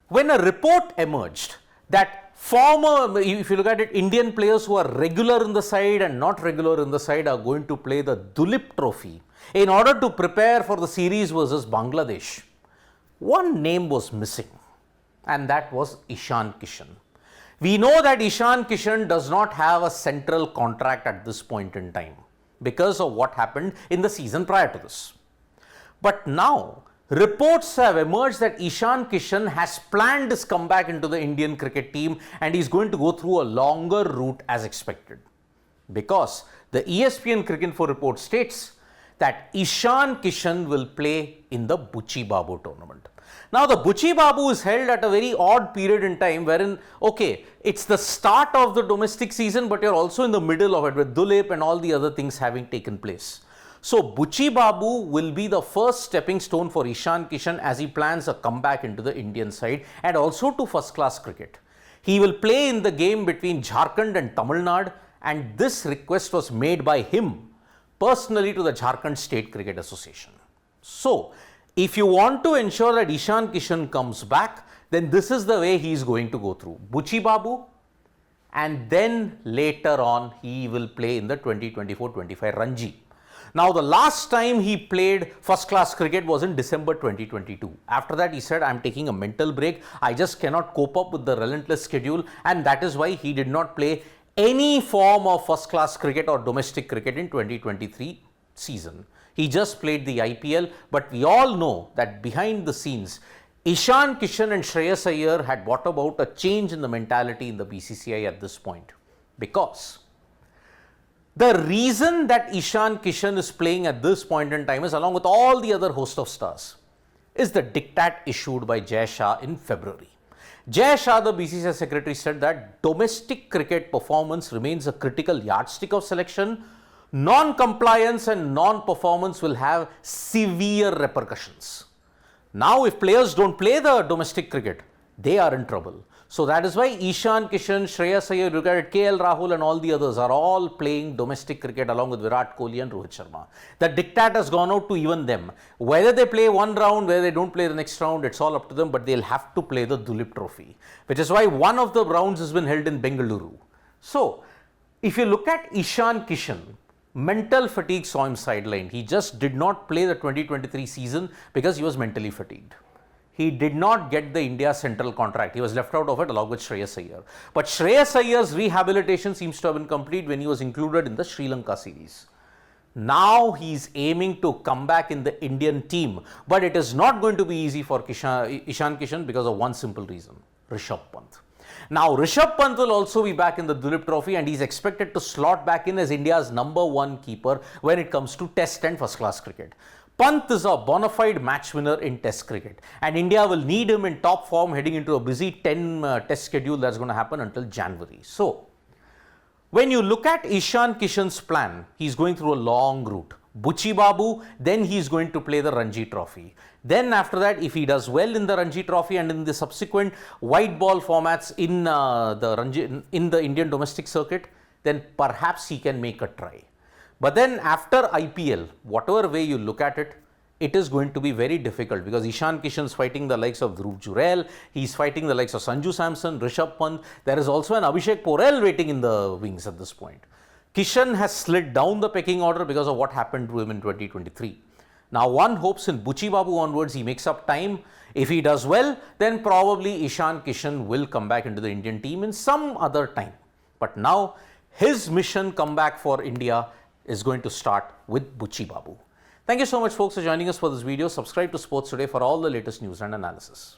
when a report emerged that former, if you look at it, Indian players who are regular in the side and not regular in the side are going to play the Dulip Trophy in order to prepare for the series versus Bangladesh, one name was missing, and that was Ishan Kishan. We know that Ishan Kishan does not have a central contract at this point in time because of what happened in the season prior to this. But now, reports have emerged that Ishan Kishan has planned his comeback into the Indian cricket team and he's going to go through a longer route as expected. Because the ESPN Cricket Info report states that Ishan Kishan will play in the Buchi Babu tournament. Now, the Buchi Babu is held at a very odd period in time wherein, okay, it's the start of the domestic season, but you're also in the middle of it with Dulip and all the other things having taken place. So, Buchi Babu will be the first stepping stone for Ishan Kishan as he plans a comeback into the Indian side and also to first class cricket. He will play in the game between Jharkhand and Tamil Nadu, and this request was made by him personally to the Jharkhand State Cricket Association. So, if you want to ensure that Ishan Kishan comes back, then this is the way he is going to go through. Buchi Babu, and then later on he will play in the 2024-25 Ranji. Now, the last time he played first class cricket was in December 2022. After that, he said, I'm taking a mental break. I just cannot cope up with the relentless schedule, and that is why he did not play any form of first class cricket or domestic cricket in 2023 season. He just played the IPL, but we all know that behind the scenes, Ishan Kishan and Shreyas Iyer had brought about a change in the mentality in the BCCI at this point. Because the reason that Ishan Kishan is playing at this point in time is, along with all the other host of stars, is the diktat issued by Jai Shah in February. Jai Shah, the BCCI secretary, said that domestic cricket performance remains a critical yardstick of selection. Non-compliance and non-performance will have severe repercussions. Now, if players don't play the domestic cricket, they are in trouble. So that is why Ishan Kishan, Shreyas Iyer, look at it, KL Rahul and all the others are all playing domestic cricket along with Virat Kohli and Rohit Sharma. The diktat has gone out to even them. Whether they play one round, whether they don't play the next round, it's all up to them, but they'll have to play the Dulip Trophy, which is why one of the rounds has been held in Bengaluru. So, if you look at Ishan Kishan, mental fatigue saw him sidelined. He just did not play the 2023 season because he was mentally fatigued. He did not get the India central contract. He was left out of it along with Shreyas Iyer. But Shreyas Iyer's rehabilitation seems to have been complete when he was included in the Sri Lanka series. Now he's aiming to come back in the Indian team. But it is not going to be easy for Ishan Kishan because of one simple reason: Rishabh Pant. Now, Rishabh Pant will also be back in the Dulip Trophy and he's expected to slot back in as India's #1 keeper when it comes to test and first class cricket. Pant is a bona fide match winner in test cricket and India will need him in top form heading into a busy 10 test schedule that's going to happen until January. So, when you look at Ishan Kishan's plan, he's going through a long route. Buchi Babu, then he's going to play the Ranji Trophy. Then after that, if he does well in the Ranji Trophy and in the subsequent white ball formats in the Indian domestic circuit, then perhaps he can make a try. But then after IPL, whatever way you look at it, it is going to be very difficult because Ishan Kishan is fighting the likes of Dhruv Jurel, he's fighting the likes of Sanju Samson, Rishabh Pant. There is also an Abhishek Porel waiting in the wings at this point. Kishan has slid down the pecking order because of what happened to him in 2023. Now, one hopes in Buchi Babu onwards he makes up time. If he does well, then probably Ishan Kishan will come back into the Indian team in some other time. But now, his mission comeback for India is going to start with Buchi Babu. Thank you so much, folks, for joining us for this video. Subscribe to Sports Today for all the latest news and analysis.